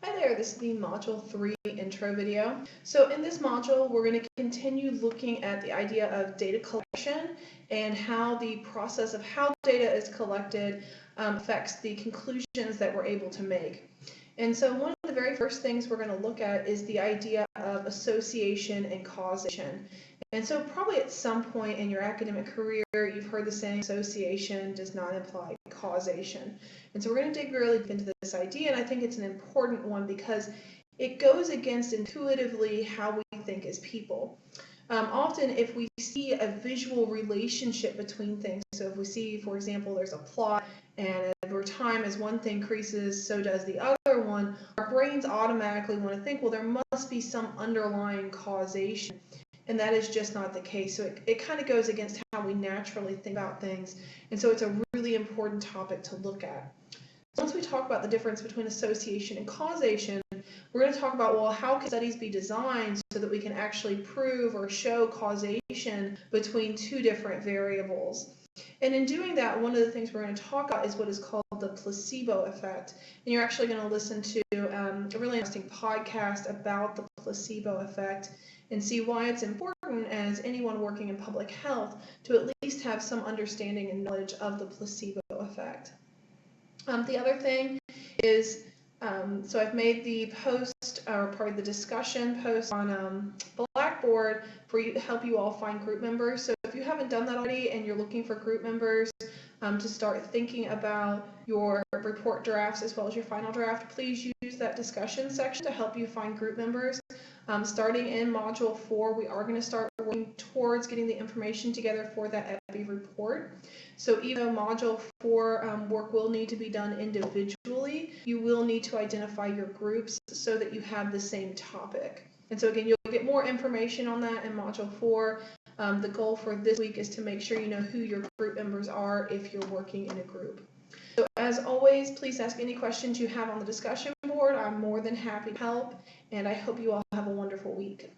Hi there, this is the Module 3 intro video. So in this module, we're going to continue looking at the idea of data collection and how the process of how data is collected affects the conclusions that we're able to make. And so one of the very first things we're going to look at is the idea of association and causation. And so probably at some point in your academic career, you've heard the saying, association does not imply causation. And so we're going to dig really deep into this idea, and I think it's an important one because it goes against intuitively how we think as people. Often if we see a visual relationship between things, so if we see, for example, there's a plot and over time as one thing increases, so does the other one, our brains automatically want to think, well, there must be some underlying causation. And that is just not the case. So it kind of goes against how we naturally think about things. And so it's a really important topic to look at. Once we talk about the difference between association and causation, we're going to talk about, well, how can studies be designed so that we can actually prove or show causation between two different variables. And in doing that, one of the things we're going to talk about is what is called the placebo effect. And you're actually going to listen to a really interesting podcast about the placebo effect and see why it's important as anyone working in public health to at least have some understanding and knowledge of the placebo effect. The other thing is, so I've made the post, or part of the discussion post on Blackboard for you to help you all find group members. So if you haven't done that already and you're looking for group members to start thinking about your report drafts as well as your final draft, please use that discussion section to help you find group members. Starting in Module 4, we are going to start working towards getting the information together for that EPI report. So even though Module 4 work will need to be done individually, you will need to identify your groups so that you have the same topic. And so again, you'll get more information on that in Module 4. The goal for this week is to make sure you know who your group members are if you're working in a group. So as always, please ask any questions you have on the discussion board. I'm more than happy to help, and I hope you all have a wonderful week.